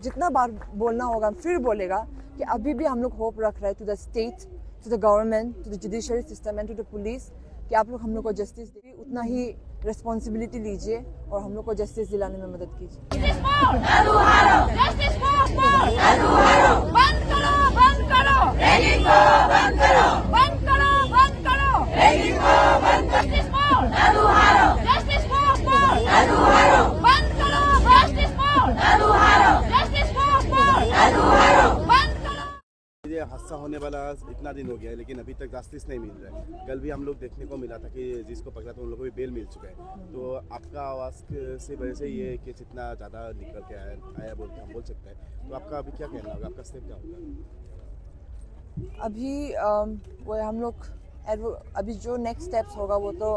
जितना बार बोलना होगा फिर बोलेगा कि अभी भी हम लोग होप रख रहे हैं to the state, to the government, to the judiciary system and to the police कि आप लोग हम लोग को जस्टिस दे, उतना ही रिस्पॉन्सिबिलिटी लीजिए और हम लोग को जस्टिस दिलाने में मदद कीजिए। ये हादसा होने वाला इतना दिन हो गया है लेकिन अभी तक जस्टिस नहीं मिल रहा है। कल भी हम लोग देखने को मिला था कि जिसको पकड़ा था उन लोगों को भी बेल मिल चुका है। तो आपका आवाज़ से वजह से ये केस इतना ज़्यादा निकल के आया बोल के हम बोल सकते हैं। तो आपका अभी क्या कहना होगा, आपका स्टेप क्या होगा? अभी वो हम लोग अभी जो नेक्स्ट स्टेप्स होगा वो तो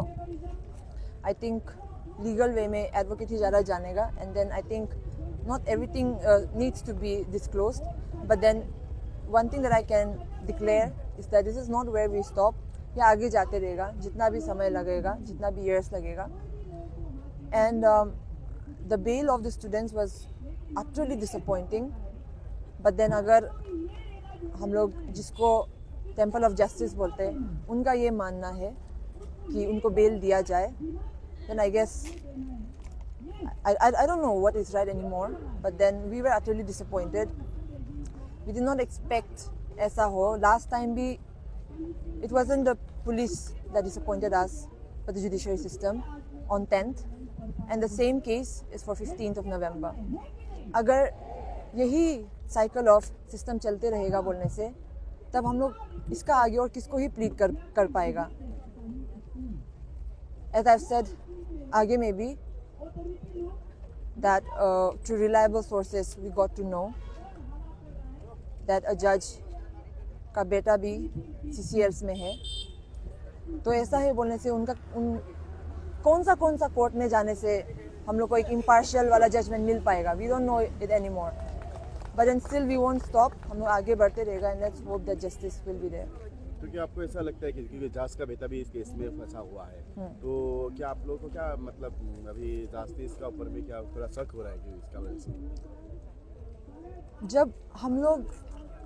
आई थिंक लीगल वे में एडवोकेट ही ज़्यादा जानेगा and then I think not everything needs to be disclosed but then one thing that I can declare is that this is not where we stop. ये आगे जाते रहेगा जितना भी समय लगेगा, जितना भी years लगेगा. And the bail of the students was utterly disappointing. But then अगर हम लोग जिसको Temple of Justice बोलते हैं, उनका ये मानना है कि उनको बेल दिया जाए, then I guess I don't know what is right anymore. But then we were utterly disappointed. We did not expect ऐसा हो. Last time भी it wasn't the police that disappointed us but the judiciary system on 10th and the same case is for 15th of November. अगर यही cycle of system चलते रहेगा बोलने से तब हम लोग इसका आगे और किसको ही प्लीड कर पाएगा. As I've said आगे में भी that through reliable sources we got to know that a judge का बेटा भी CCLs में है. तो ऐसा है बोलने से उनका कौन सा कोर्ट में जाने से हम लोग को एक इम्पार्शियल वाला जजमेंट मिल पाएगा. We don't know it anymore. But then still we won't stop. हम लोग आगे बढ़ते रहेगा and let's hope that justice will be there. तो क्या आपको ऐसा लगता है कि क्योंकि जज का बेटा भी इस केस में फंसा हुआ है तो क्या आप लोगों को क्या मतलब अभी जस्टिस का ऊपर में क्या थोड़ा शक हो रहा है कि इसका वजह से? जब हम लोग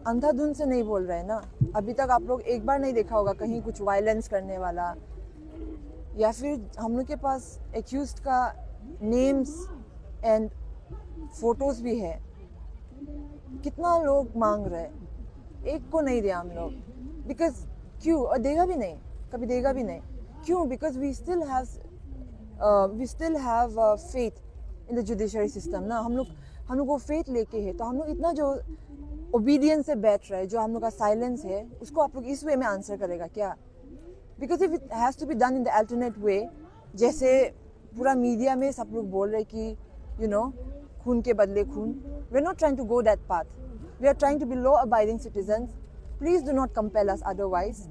अंधाधुंध से नहीं बोल रहे हैं ना, अभी तक आप लोग एक बार नहीं देखा होगा कहीं कुछ वायलेंस करने वाला या फिर हम लोग के पास एक्यूज्ड का नेम्स एंड फोटोज भी है. कितना लोग मांग रहे हैं, एक को नहीं दिया हम लोग. बिकॉज क्यों? और देगा भी नहीं, कभी देगा भी नहीं. क्यों? Because we still have faith in the judiciary system ना. हम लोग वो फेथ लेके है तो हम लोग इतना जो ओबीडियंस से बैठ रहे हैं, जो हम लोग का साइलेंस है उसको आप लोग इस वे में आंसर करेगा क्या? Because if it has to be done in the alternate way, जैसे पूरा मीडिया में सब लोग बोल रहे कि यू नो खून के बदले खून. We are not trying to go that path. We are trying to be law abiding citizens. Please do not compel us otherwise.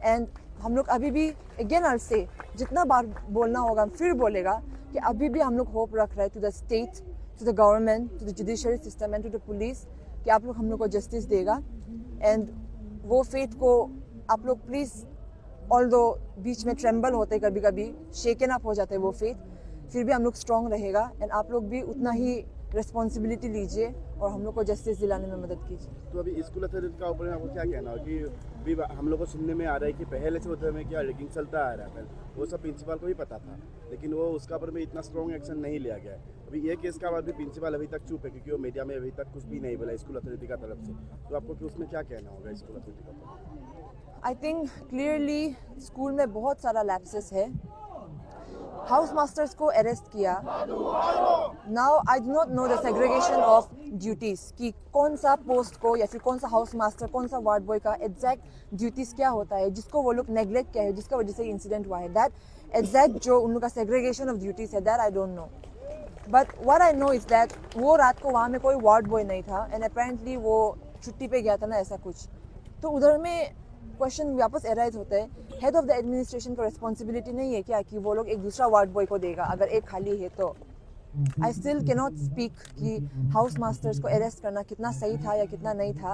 And हम लोग अभी भी अगेन आई से जितना बार बोलना होगा फिर बोलेगा कि अभी भी हम लोग होप रख रहे हैं to the state, to the government, to the judiciary system and to the police कि आप लोग हम लोग को जस्टिस देगा. एंड वो फेथ को आप लोग प्लीज़, ऑल्दो बीच में ट्रेम्बल होते कभी कभी, शेकन अप हो जाते वो फेथ, फिर भी हम लोग स्ट्रॉन्ग रहेगा. एंड आप लोग भी उतना ही रिस्पॉन्सिबिलिटी लीजिए और हम लोग को जस्टिस दिलाने में मदद कीजिए. तो अभी स्कूल अथॉरिटी का ऊपर आपको क्या कहना है कि हम लोग को सुनने में आ रहा है कि पहले से उधर में क्या रैगिंग चलता आ रहा है, वो सब प्रिंसिपल को भी पता था लेकिन वो उसका ऊपर में इतना स्ट्रॉन्ग एक्शन नहीं लिया गया है. अभी ये केस का बाद भी प्रिंसिपल अभी तक चुप है क्योंकि वो मीडिया में अभी तक कुछ भी नहीं बोला स्कूल अथॉरिटी का तरफ से. तो आपको कि उसमें क्या कहना होगा स्कूल अथॉरिटी का? आई थिंक क्लियरली स्कूल में बहुत सारा लैप्सेस है. हाउस मास्टर्स को अरेस्ट किया. Now I do not know the segregation of duties कि कौन सा पोस्ट को या फिर कौन सा हाउस मास्टर, कौन सा वार्ड बॉय का एग्जैक्ट ड्यूटीज क्या होता है जिसको वो लोग नेग्लेक्ट किया है, जिसका वजह से इंसिडेंट हुआ है. दैट एग्जैक्ट जो उन लोग का सेग्रीगेशन ऑफ ड्यूटीज है that I don't know. But what I know is that वो रात को वहाँ में कोई वार्ड बॉय नहीं था एंड अपेरेंटली वो छुट्टी पे गया था ना, ऐसा कुछ. तो उधर में क्वेश्चन वापस एराइज होता है, हेड ऑफ द एडमिनिस्ट्रेशन को रिस्पॉन्सिबिलिटी नहीं है क्या कि वो लोग एक दूसरा वार्ड बॉय को देगा अगर एक खाली है तो? I still can not speak कि हाउस मास्टर्स को अरेस्ट करना कितना सही था या कितना नहीं था.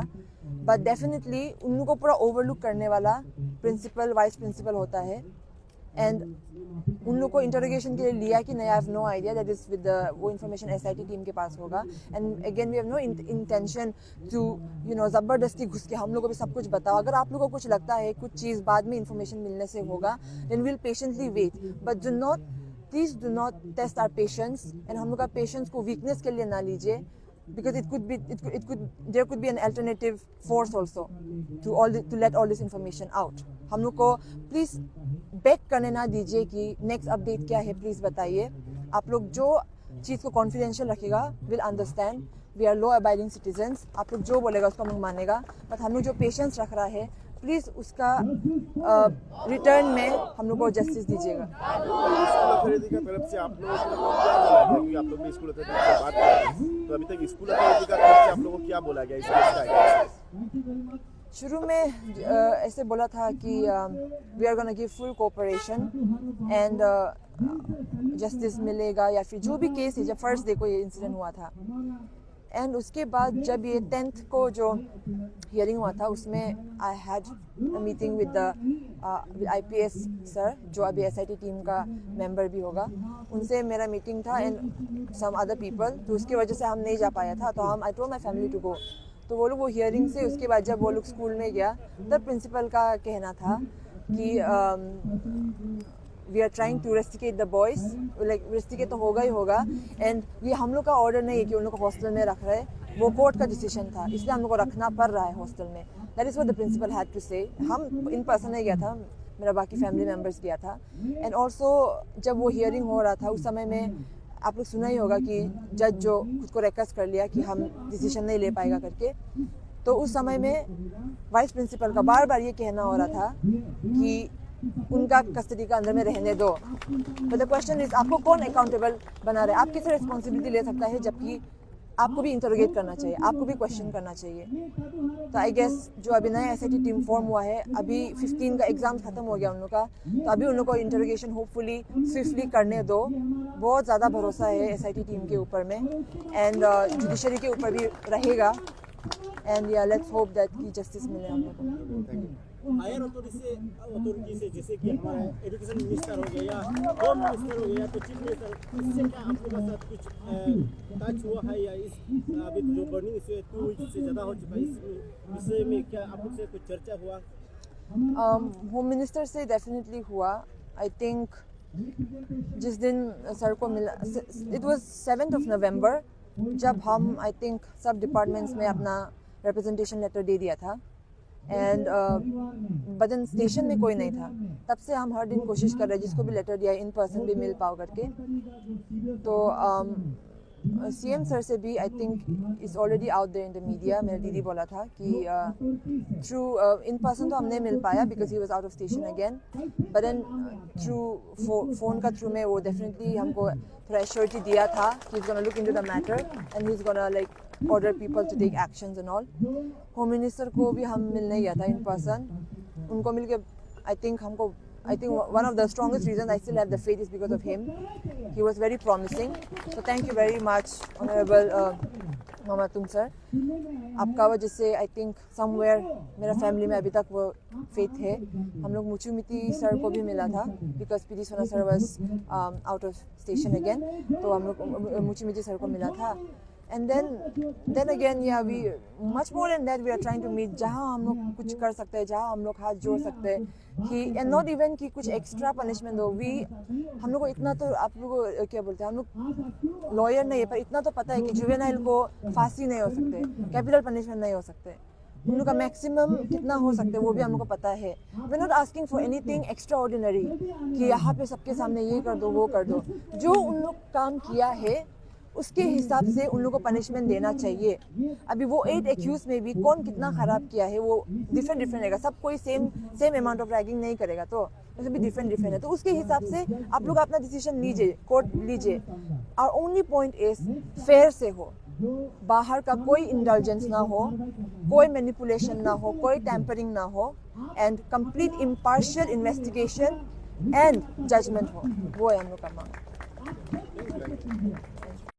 बट डेफिनेटली उन लोगों को पूरा ओवरलुक करने वाला प्रिंसिपल, वाइस प्रिंसिपल होता है एंड उन लोग को इंटरोगेशन के लिए लिया कि नहीं, I have no idea, that is with वो इन्फॉर्मेशन एसआईटी टीम के पास होगा. And again we have no intention to you know ज़बरदस्ती घुस के हम लोग को भी सब कुछ बताओ. अगर आप लोग को कुछ लगता है कुछ चीज़ बाद में इन्फॉर्मेशन मिलने से होगा, then will patiently wait, but please do not test our patience. And हम लोग का पेशेंस को वीकनेस के लिए ना लीजिए, because there could be an alternative force also to let all this information out. हम लोग को प्लीज बेक करने ना दीजिए कि नेक्स्ट अपडेट क्या है, प्लीज बताइए. आप लोग जो चीज़ को कॉन्फिडेंशियल रखेगा will understand. We are law abiding citizens. आप लोग जो बोलेगा उसको हम लोग मानेगा, बट हम लोग जो पेशेंस रख रहा है प्लीज उसका रिटर्न में हम लोग को जस्टिस दीजिएगा. स्कूल अथॉरिटी की तरफ से आप लोगों को क्या बोला गया, क्योंकि आप लोग भी स्कूल अथॉरिटी से बात कर रहे हैं, तो अभी तक स्कूल अथॉरिटी की तरफ से आप लोगों को क्या बोला गया इस केस का? शुरू में ऐसे बोला था कि we are gonna give full cooperation and justice मिलेगा, या फिर जो भी केस है. जब फर्स्ट डे को ये इंसिडेंट हुआ था, एंड उसके बाद जब ये 10th को जो हियरिंग हुआ था, उसमें I had a meeting with IPS sir, जो अभी SIT टीम का मेंबर भी होगा. उनसे मेरा मीटिंग था एंड सम अदर पीपल, तो उसकी वजह से हम नहीं जा पाया था. तो I told my family to go. तो वो लोग वो हियरिंग से उसके बाद जब वो लोग स्कूल में गया, तब प्रिंसिपल का कहना था कि we are trying to rusticate the boys. Like rusticate तो होगा ही होगा, एंड ये हम लोग का ऑर्डर नहीं है कि उन लोग को हॉस्टल में रख रहे, वो कोर्ट का डिसीजन था, इसलिए हम लोग को रखना पड़ रहा है हॉस्टल में. That is what the principal had to say. हम इन पर्सन नहीं गया था, मेरा बाकी फैमिली मेम्बर्स गया था. एंड ऑल्सो जब वो हियरिंग हो रहा था, उस समय में आप लोग सुना ही होगा कि जज जो खुद को रिक्वेस्ट कर लिया कि हम डिसीजन नहीं ले पाएगा करके. तो उस समय में वाइस प्रिंसिपल का बार बार ये कहना हो रहा था कि उनका कस्टडी का अंदर में रहने दो. तो द क्वेश्चन इज, आपको कौन अकाउंटेबल बना रहा है? आप किस रिस्पॉन्सिबिलिटी ले सकता है, जबकि आपको भी इंटरोगेट करना चाहिए, आपको भी क्वेश्चन करना चाहिए. तो आई गेस जो अभी नया SIT टीम फॉर्म हुआ है, अभी 15 का एग्ज़ाम ख़त्म हो गया उन लोग का, तो अभी उन लोग को इंटरोगेशन होपफुली स्विफ्टली करने दो. बहुत ज़्यादा भरोसा है SIT टीम के ऊपर में, एंड जुडिशरी के ऊपर भी रहेगा. एंड या लेट्स होप दैट कि जस्टिस मिले हम लोग को. हायर अथॉरिटी से जैसे कि हमारा एजुकेशन मिनिस्टर हो गया या होम मिनिस्टर हो गया, तो चीफ मिनिस्टर, इससे क्या आप लोगों के साथ कुछ टच हुआ है, या इस अभी जो बर्निंग इशू है 2 वीक से ज़्यादा हो चुका है, इस विषय में क्या आप लोग से कुछ चर्चा हुआ? होम मिनिस्टर से डेफिनेटली हुआ. आई थिंक जिस दिन सर को मिला, it was 7th of November, जब हम आई थिंक सब डिपार्टमेंट्स में अपना रिप्रेजेंटेशन लेटर दे दिया था. एंड बदन स्टेशन में कोई नहीं था. तब से हम हर दिन कोशिश कर रहे हैं जिसको भी लेटर दिया इन पर्सन भी मिल पाओ करके. तो CM सर से भी I think is already out there in the media. मेरा दीदी बोला था कि थ्रू इन पर्सन तो हम नहीं मिल पाया because he was out of station again, but then through phone का थ्रू में वो डेफिनेटली हमको थोड़ा एश्योरिटी दिया था कि is gonna look into the matter and he is gonna like order people to take actions and all. Home minister को भी हम मिलने गया था इन पर्सन. उनको मिल के I think one of the strongest reasons I still have the faith is because of him. He was very promising. So thank you very much, Honorable Mama Tum sir. आपका वजह से I think somewhere मेरा family में अभी तक वो faith है. हम लोग मुचुमिती सर को भी मिला था बिकॉज PD सोना sir was out of station again. तो हम लोग मुचुमिती सर को मिला था. And then again, yeah, we much more than that we are trying to meet. जहाँ हम लोग कुछ कर सकते हैं, जहाँ हम लोग हाथ जोड़ सकते हैं कि and not even कि कुछ extra punishment हो. हम लोग को इतना तो आप लोग को क्या बोलते हैं, हम लोग लॉयर नहीं है, पर इतना तो पता है कि जुवेनाइल को फांसी नहीं हो सकते, कैपिटल पनिशमेंट नहीं हो सकते. उन लोग का मैक्सिमम कितना हो सकता है वो भी हम लोग को पता है. We not asking for anything extraordinary कि यहाँ पे सबके सामने ये कर दो वो कर दो. जो उन लोग काम किया है उसके हिसाब से उन लोगों को पनिशमेंट देना चाहिए. अभी वो 8 एक्यूज में भी कौन कितना खराब किया है वो डिफरेंट रहेगा. सब कोई सेम अमाउंट ऑफ रैगिंग नहीं करेगा, तो उसमें भी डिफरेंट है. तो उसके हिसाब से आप लोग अपना डिसीजन लीजिए, कोर्ट लीजिए. और ओनली पॉइंट इज फेयर से हो, बाहर का कोई इंडल्जेंस ना हो, कोई मैनिपुलेशन ना हो, कोई टैम्परिंग ना हो, and complete impartial investigation and judgment हो. वो है हम लोग का मांग.